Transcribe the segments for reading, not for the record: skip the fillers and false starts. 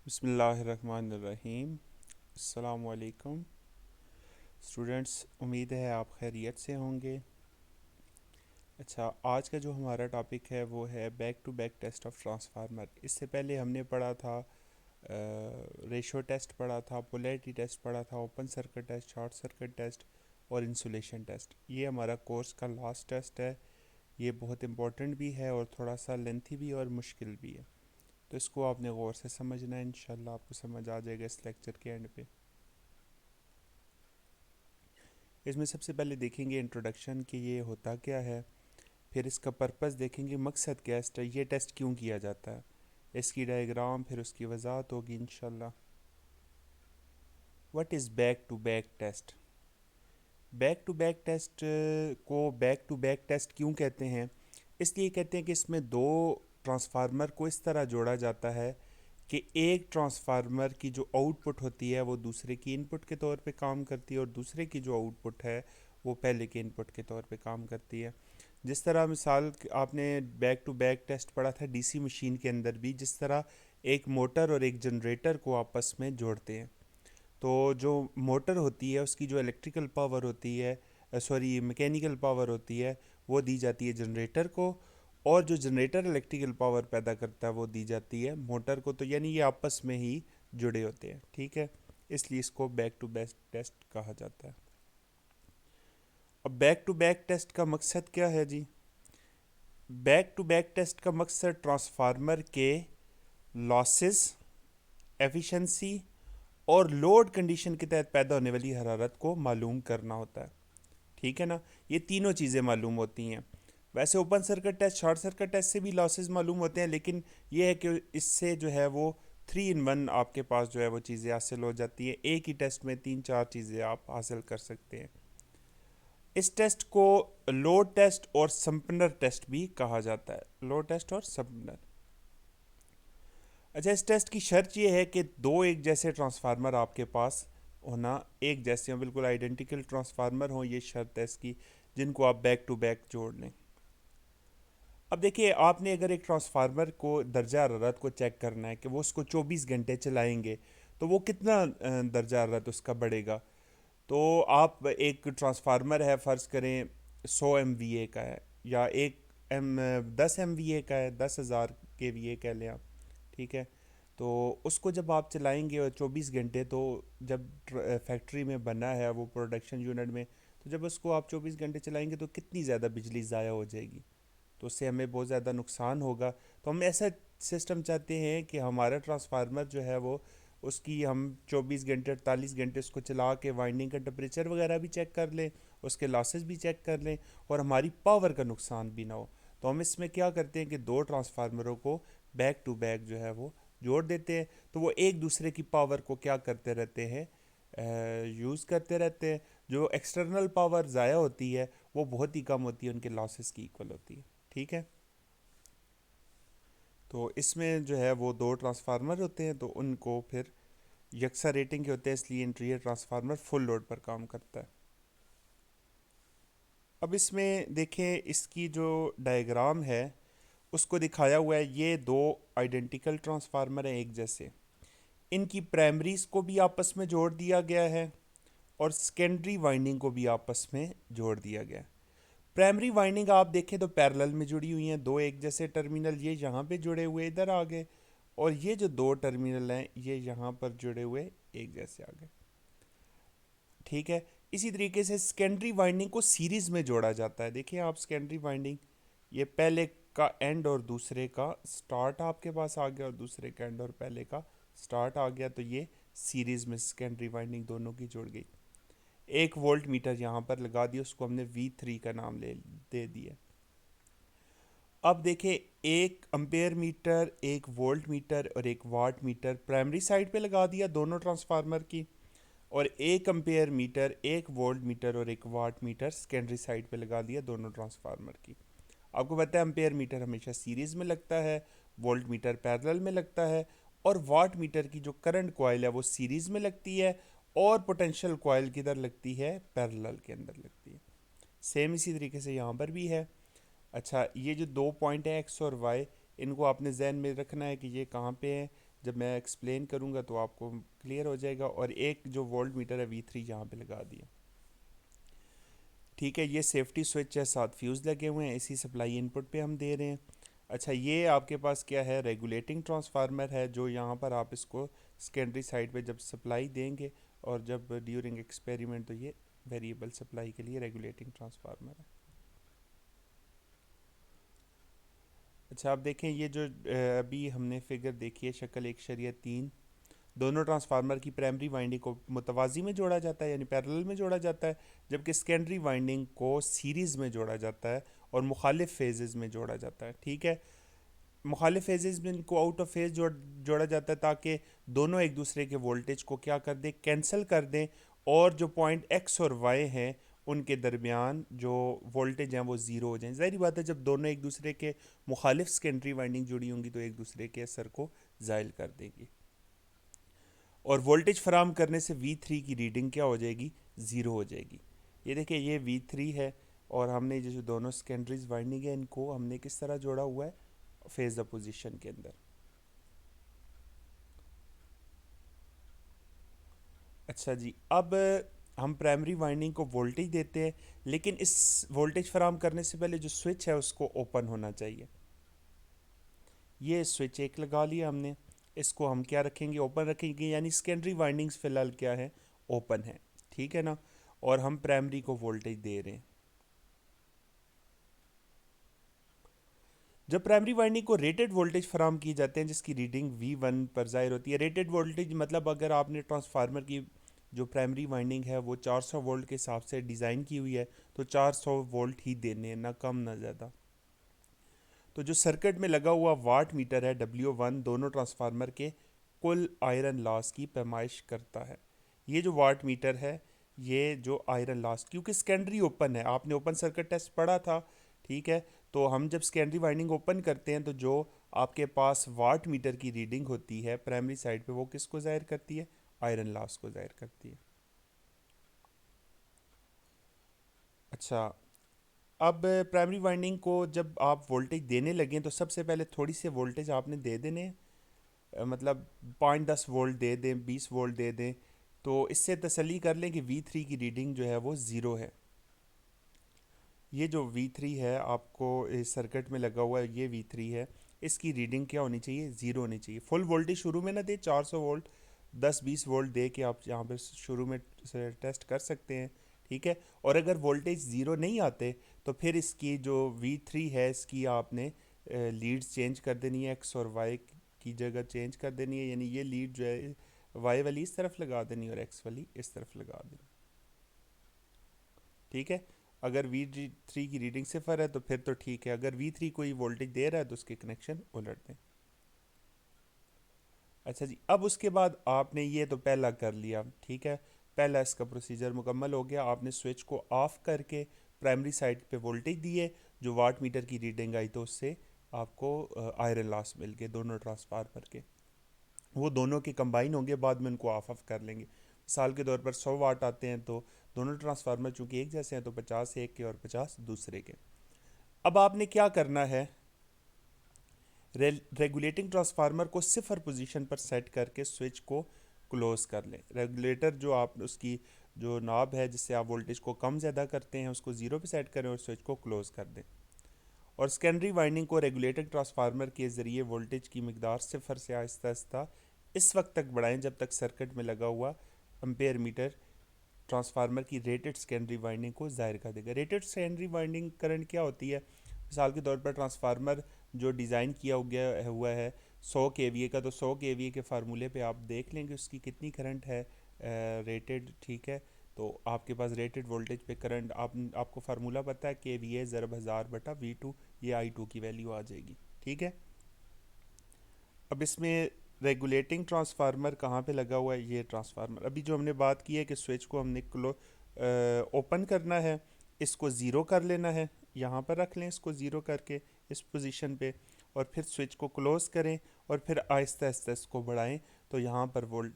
बिस्मिल्लाहिर्रहमानिर्रहीम। अस्सलामु अलैकुम स्टूडेंट्स, उम्मीद है आप खैरियत से होंगे। अच्छा, आज का जो हमारा टॉपिक है वो है back to back test of transformer. इससे पहले हमने पढ़ा था रेशो टेस्ट पढ़ा था, पोलैरिटी टेस्ट पढ़ा था, open circuit test, short circuit test और इंसुलेशन टेस्ट। ये हमारा कोर्स का लास्ट टेस्ट है। ये बहुत इम्पोर्टेंट भी है और थोड़ा सा लेंथी भी और मुश्किल भी है, तो इसको आपने गौर से समझना है। इंशाल्लाह आपको समझ आ जाएगा इस लेक्चर के एंड पे। इसमें सबसे पहले देखेंगे इंट्रोडक्शन कि ये होता क्या है, फिर इसका पर्पस देखेंगे, मकसद क्या है, ये टेस्ट क्यों किया जाता है, इसकी डायग्राम, फिर उसकी वजाहत होगी इंशाल्लाह। What is back to back test? Back to back test को बैक टू बैक टेस्ट क्यों कहते हैं? इसलिए कहते हैं कि इसमें दो ट्रांसफार्मर को इस तरह जोड़ा जाता है कि एक ट्रांसफार्मर की जो आउटपुट होती है वो दूसरे की इनपुट के तौर पे काम करती है, और दूसरे की जो आउटपुट है वो पहले के इनपुट के तौर पे काम करती है। जिस तरह मिसाल आपने बैक टू बैक टेस्ट पढ़ा था डीसी मशीन के अंदर भी, जिस तरह एक मोटर और एक जनरेटर को आपस में जोड़ते हैं, तो जो मोटर होती है उसकी जो इलेक्ट्रिकल पावर होती है, सॉरी मैकेनिकल पावर होती है, वो दी जाती है जनरेटर को, और जो जनरेटर इलेक्ट्रिकल पावर पैदा करता है वो दी जाती है मोटर को। तो यानी ये आपस में ही जुड़े होते हैं, ठीक है। इसलिए इसको बैक टू बैक टेस्ट कहा जाता है। अब बैक टू बैक टेस्ट का मकसद क्या है जी? बैक टू बैक टेस्ट का मकसद ट्रांसफार्मर के लॉसेस, एफिशिएंसी और लोड कंडीशन के तहत पैदा होने वाली हरारत को मालूम करना होता है, ठीक है ना। ये तीनों चीज़ें मालूम होती हैं। वैसे open circuit test, short circuit test से भी लॉसेस मालूम होते हैं, लेकिन ये है कि इससे जो है वो 3 in 1 आपके पास जो है वो चीज़ें हासिल हो जाती हैं। एक ही टेस्ट में 3-4 चीज़ें आप हासिल कर सकते हैं। इस टेस्ट को लोड टेस्ट और संपनर टेस्ट भी कहा जाता है। लोड टेस्ट और संपनर। अच्छा, इस टेस्ट की शर्त ये है कि दो एक जैसे ट्रांसफार्मर आपके पास होना, एक जैसे हों, बिल्कुल आइडेंटिकल ट्रांसफार्मर हों, ये शर्त है इसकी, जिनको आप बैक टू बैक जोड़ लें। अब देखिए, आपने अगर एक ट्रांसफार्मर को दर्जा हरारत को चेक करना है कि वो उसको 24 घंटे चलाएंगे तो वो कितना दर्जा हरारत उसका बढ़ेगा। तो आप एक ट्रांसफार्मर है, फ़र्ज़ करें 100 MVA का है, या एक 10 MVA का है, 10,000 kVA कह लें आप, ठीक है। तो उसको जब आप चलाएंगे और 24 घंटे, तो जब फैक्ट्री में बना है वो प्रोडक्शन यूनिट में, तो जब उसको आप 24 घंटे चलाएंगे तो कितनी ज़्यादा बिजली ज़ाया हो जाएगी, तो उससे हमें बहुत ज़्यादा नुकसान होगा। तो हम ऐसा सिस्टम चाहते हैं कि हमारा ट्रांसफार्मर जो है वो, उसकी हम 24 घंटे 48 घंटे उसको चला के वाइंडिंग का टेम्परेचर वगैरह भी चेक कर लें, उसके लॉसेस भी चेक कर लें, और हमारी पावर का नुकसान भी ना हो। तो हम इसमें क्या करते हैं कि दो ट्रांसफार्मरों को बैक टू बैक जो है वो जोड़ देते हैं, तो वो एक दूसरे की पावर को क्या करते रहते हैं, यूज़ करते रहते हैं। जो एक्सटर्नल पावर ज़ाया होती है वो बहुत ही कम होती है, उनके लॉसेस की इक्वल होती है, ठीक है। तो इसमें जो है वो दो ट्रांसफार्मर होते हैं, तो उनको फिर यकसा रेटिंग के होते हैं, इसलिए इंटीरियर ट्रांसफार्मर फुल लोड पर काम करता है। अब इसमें देखें, इसकी जो डायग्राम है उसको दिखाया हुआ है। ये दो आइडेंटिकल ट्रांसफार्मर हैं, एक जैसे। इनकी प्राइमरीज को भी आपस में जोड़ दिया गया है, और सेकेंडरी वाइंडिंग को भी आपस में जोड़ दिया गया है। प्राइमरी वाइंडिंग आप देखें तो पैरेलल में जुड़ी हुई हैं, दो एक जैसे टर्मिनल ये यहाँ पे जुड़े हुए इधर आ गए, और ये जो दो टर्मिनल हैं ये यहाँ पर जुड़े हुए एक जैसे आ गए, ठीक है। इसी तरीके से सेकेंडरी वाइंडिंग को सीरीज में जोड़ा जाता है। देखिए आप, सेकेंडरी वाइंडिंग, ये पहले का एंड और दूसरे का स्टार्ट आपके पास आ गया, और दूसरे का एंड और पहले का स्टार्ट आ गया, तो ये सीरीज में सेकेंडरी वाइंडिंग दोनों की जुड़ गई। 1 वोल्ट मीटर यहाँ पर लगा दिया, उसको हमने V3 का नाम ले दे दिया। अब देखें, 1 एम्पेयर मीटर, 1 वोल्ट मीटर और 1 वाट मीटर प्राइमरी साइड पे लगा दिया दोनों ट्रांसफार्मर की, और 1 एम्पेयर मीटर, 1 वोल्ट मीटर और 1 वाट मीटर सेकेंडरी साइड पे लगा दिया दोनों ट्रांसफार्मर की। आपको पता है एम्पेयर मीटर हमेशा सीरीज में लगता है, वोल्ट मीटर पैरेलल में लगता है, और वाट मीटर की जो करंट कॉइल है वो सीरीज में लगती है, और पोटेंशियल कॉइल किधर लगती है, पैरेलल के अंदर लगती है। सेम इसी तरीके से यहाँ पर भी है। अच्छा, ये जो दो पॉइंट है एक्स और वाई, इनको आपने जहन में रखना है कि ये कहाँ पे है। जब मैं एक्सप्लेन करूँगा तो आपको क्लियर हो जाएगा। और एक जो वोल्ट मीटर है V3 यहाँ पे लगा दिया। ठीक है, ये सेफ्टी स्विच है, साथ फ्यूज़ लगे हुए हैं, इसी सप्लाई इनपुट पे हम दे रहे हैं। अच्छा, ये आपके पास क्या है, रेगुलेटिंग ट्रांसफार्मर है, जो यहाँ पर आप इसको सेकेंडरी साइड पे जब सप्लाई देंगे और जब ड्यूरिंग एक्सपेरिमेंट, तो ये वेरिएबल सप्लाई के लिए रेगुलेटिंग ट्रांसफार्मर है। अच्छा, आप देखें ये जो अभी हमने फिगर देखी है, शक्ल 1/3, दोनों ट्रांसफार्मर की प्राइमरी वाइंडिंग को मुतवाज़ी में जोड़ा जाता है, यानी पैरेलल में जोड़ा जाता है, जबकि सेकेंडरी वाइंडिंग को सीरीज़ में जोड़ा जाता है और मुखालिफ फेजेस में जोड़ा जाता है। ठीक है, मुखालिफ फेजेस में इनको आउट ऑफ फेज जोड़ा जाता है, ताकि दोनों एक दूसरे के वोल्टेज को क्या कर दें, कैंसिल कर दें, और जो पॉइंट एक्स और वाई हैं उनके दरमियान जो वोल्टेज हैं वो ज़ीरो हो जाएं। ज़ाहिर बात है, जब दोनों एक दूसरे के मुखालिफ सेकेंडरी वाइंडिंग जुड़ी होंगी तो एक दूसरे के असर को ज़ायल कर देंगी, और वोल्टेज फराम करने से V3 की रीडिंग क्या हो जाएगी, ज़ीरो हो जाएगी। ये देखिए, ये V3 है, और हमने जो दोनों सेकेंडरीज वाइंडिंग है इनको हमने किस तरह जोड़ा हुआ है, फेज अपोजिशन के अंदर। अच्छा जी, अब हम प्राइमरी वाइंडिंग को वोल्टेज देते हैं, लेकिन इस वोल्टेज फराम करने से पहले जो स्विच है उसको ओपन होना चाहिए। ये स्विच एक लगा लिया हमने, इसको हम क्या रखेंगे, ओपन रखेंगे, यानी सेकेंडरी वाइंडिंग्स फिलहाल क्या है, ओपन है। ठीक है ना, और हम प्राइमरी को वोल्टेज दे रहे हैं। जब प्राइमरी वाइंडिंग को रेटेड वोल्टेज फराम की जाते हैं, जिसकी रीडिंग V1 पर जाहिर होती है। रेटेड वोल्टेज मतलब अगर आपने ट्रांसफार्मर की जो प्राइमरी वाइंडिंग है वो 400 वोल्ट के हिसाब से डिज़ाइन की हुई है, तो 400 वोल्ट ही देने हैं, ना कम ना ज़्यादा। तो जो सर्किट में लगा हुआ वाट मीटर है W1 दोनों ट्रांसफार्मर के कुल आयरन लॉस की पैमाइश करता है। ये जो वाट मीटर है, ये जो आयरन लॉस, क्योंकि सेकेंडरी ओपन है, आपने ओपन सर्किट टेस्ट पढ़ा था। ठीक है, तो हम जब सेकेंडरी वाइंडिंग ओपन करते हैं तो जो आपके पास वाट मीटर की रीडिंग होती है प्राइमरी साइड पे, वो किसको ज़ाहिर करती है, आयरन लॉस को ज़ाहिर करती है। अच्छा, अब प्राइमरी वाइंडिंग को जब आप वोल्टेज देने लगें तो सबसे पहले थोड़ी सी वोल्टेज आपने दे देने हैं, मतलब 5-10 वोल्ट दे दें, 20 वोल्ट दे दें, तो इससे तसल्ली कर लें कि V3 की रीडिंग जो है वो ज़ीरो है। ये जो V3 है आपको इस सर्किट में लगा हुआ है, ये V3 है, इसकी रीडिंग क्या होनी चाहिए, ज़ीरो होनी चाहिए। फुल वोल्टेज शुरू में ना दे, 400 वोल्ट 10-20 वोल्ट दे के आप यहाँ पर शुरू में टेस्ट कर सकते हैं। ठीक है, और अगर वोल्टेज ज़ीरो नहीं आते तो फिर इसकी जो V3 है इसकी आपने लीड्स चेंज कर देनी है, एक्स और वाई की जगह चेंज कर देनी है, यानी ये लीड जो है वाई वाली इस तरफ लगा देनी है और एक्स वाली इस तरफ लगा देनी। ठीक है, अगर V3 की रीडिंग सिफर है तो फिर तो ठीक है, अगर V3 कोई वोल्टेज दे रहा है तो उसके कनेक्शन उलट दें। अच्छा जी, अब उसके बाद आपने ये तो पहला कर लिया। ठीक है, पहला इसका प्रोसीजर मुकम्मल हो गया, आपने स्विच को ऑफ करके प्राइमरी साइड पे वोल्टेज दिए, जो वाट मीटर की रीडिंग आई तो उससे आपको आयरन लॉस मिल गए दोनों ट्रांसफार्मर के, वो दोनों के कंबाइन होंगे, बाद में उनको ऑफ ऑफ कर लेंगे। मिसाल के तौर पर 100 वाट आते हैं, तो दोनों ट्रांसफार्मर चूंकि एक जैसे हैं तो 50 एक के और 50 दूसरे के। अब आपने क्या करना है, रेगुलेटिंग ट्रांसफार्मर को सिफर पोजीशन पर सेट करके स्विच को क्लोज कर लें। रेगुलेटर जो आप उसकी जो नॉब है जिससे आप वोल्टेज को कम ज़्यादा करते हैं उसको ज़ीरो पे सेट करें और स्विच को क्लोज कर दें। और सेकेंडरी वाइंडिंग को रेगुलेटेड ट्रांसफार्मर के ज़रिए वोल्टेज की मकदार सिफर से आहिस्ता आहिस्ता इस वक्त तक बढ़ाएं जब तक सर्किट में लगा हुआ एम्पेयर मीटर ट्रांसफार्मर की रेटेड सेकेंडरी वाइंडिंग को ज़ाहिर कर देगा। रेटेड सेकेंडरी वाइंडिंग करंट क्या होती है, मिसाल के तौर पर ट्रांसफार्मर जो डिज़ाइन किया गया हुआ है 100 kVA का, तो 100 kVA के फार्मूले पे आप देख लेंगे उसकी कितनी करंट है रेटेड। ठीक है, तो आपके पास रेटेड वोल्टेज पे करंट आपको फार्मूला पता है, KVA ज़रब 1000/V2, ये I2 की वैल्यू आ जाएगी। ठीक है, अब इसमें रेगुलेटिंग ट्रांसफार्मर कहाँ पे लगा हुआ है, ये ट्रांसफार्मर अभी जो हमने बात की है कि स्विच को हमने ओपन करना है, इसको ज़ीरो कर लेना है, यहाँ पर रख लें इसको ज़ीरो करके इस पोजीशन पे, और फिर स्विच को क्लोज़ करें और फिर आहिस्ता आहिस्ता इसको बढ़ाएं, तो यहाँ पर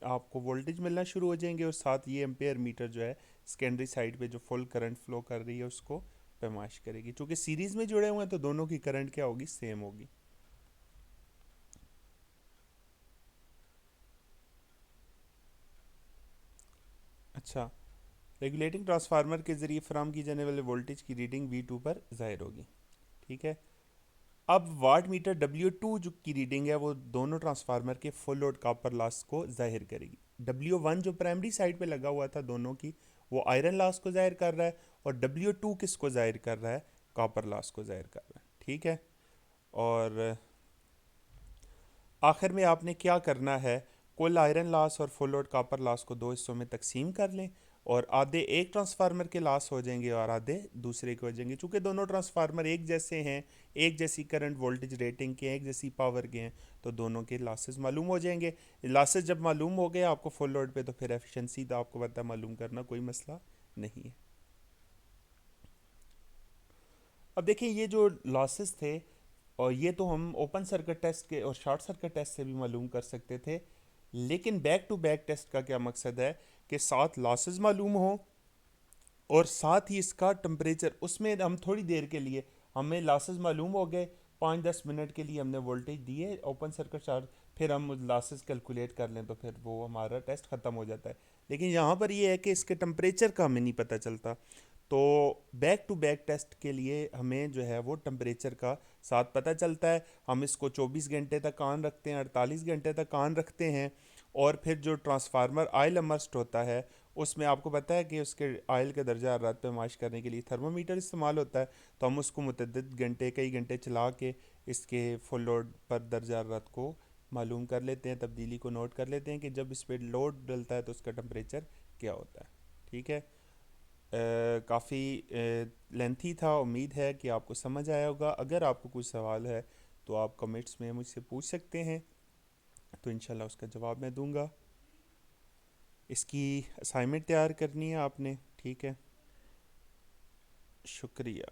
आपको वोल्टेज मिलना शुरू हो जाएंगे, और साथ ये एम्पेयर मीटर जो है सेकेंडरी साइड पे जो फुल करंट फ्लो कर रही है उसको पैमाइश करेगी। चूँकि सीरीज़ में जुड़े हुए हैं तो दोनों की करंट क्या होगी, सेम होगी। अच्छा, रेगुलेटिंग ट्रांसफार्मर के ज़रिए फराहम की जाने वाले वोल्टेज की रीडिंग V2 पर ज़ाहिर होगी। ठीक है। अब वाट मीटर W2 जो की रीडिंग है वो दोनों ट्रांसफार्मर के फुल लोड कॉपर लॉस को जाहिर करेगी। W1 जो प्राइमरी साइड पे लगा हुआ था दोनों की, वो आयरन लॉस को जाहिर कर रहा है, और W2 किसको जाहिर कर रहा है? कॉपर लॉस को जाहिर कर रहा है। ठीक है। और आखिर में आपने क्या करना है, कुल आयरन लॉस और फुल लोड कॉपर लॉस को दो हिस्सों में तकसीम कर लें, और आधे एक ट्रांसफार्मर के लॉस हो जाएंगे और आधे दूसरे के हो जाएंगे। चूंकि दोनों ट्रांसफार्मर एक जैसे हैं, एक जैसी करंट वोल्टेज रेटिंग के, एक जैसी पावर के हैं, तो दोनों के लॉसेस मालूम हो जाएंगे। लॉसेस जब मालूम हो गए आपको फुल लोड पे, तो फिर एफिशिएंसी तो आपको पता है, मालूम करना कोई मसला नहीं है। अब देखिए, ये जो लॉसेस थे, और ये तो हम ओपन सर्किट टेस्ट के और शॉर्ट सर्किट टेस्ट से भी मालूम कर सकते थे, लेकिन बैक टू बैक टेस्ट का क्या मकसद है कि साथ लॉसेस मालूम हो और साथ ही इसका टेम्परेचर, उसमें हम थोड़ी देर के लिए, हमें लॉसेस मालूम हो गए, 5-10 मिनट के लिए हमने वोल्टेज दिए ओपन सर्किट चार्ज, फिर हम लॉसेस कैलकुलेट कर लें तो फिर वो हमारा टेस्ट ख़त्म हो जाता है। लेकिन यहाँ पर ये है कि इसके टेम्परेचर का हमें नहीं पता चलता। तो बैक टू बैक टेस्ट के लिए हमें जो है वो टेम्परेचर का साथ पता चलता है। हम इसको 24 घंटे तक ऑन रखते हैं, 48 घंटे तक ऑन रखते हैं। और फिर जो ट्रांसफार्मर ऑयल इमर्स्ड होता है, उसमें आपको पता है कि उसके ऑयल के दर्जा हरारत पे माश करने के लिए थर्मोमीटर इस्तेमाल होता है। तो हम उसको मुतअद्दिद घंटे, कई घंटे चला के इसके फुल लोड पर दर्जा हरारत को मालूम कर लेते हैं, तब्दीली को नोट कर लेते हैं कि जब इस पर लोड डलता है तो उसका टेम्परेचर क्या होता है। ठीक है। काफ़ी लेंथी था, उम्मीद है कि आपको समझ आया होगा। अगर आपको कुछ सवाल है तो आप कमेंट्स में मुझसे पूछ सकते हैं, तो इंशाल्लाह उसका जवाब मैं दूंगा। इसकी असाइनमेंट तैयार करनी है आपने। ठीक है। शुक्रिया।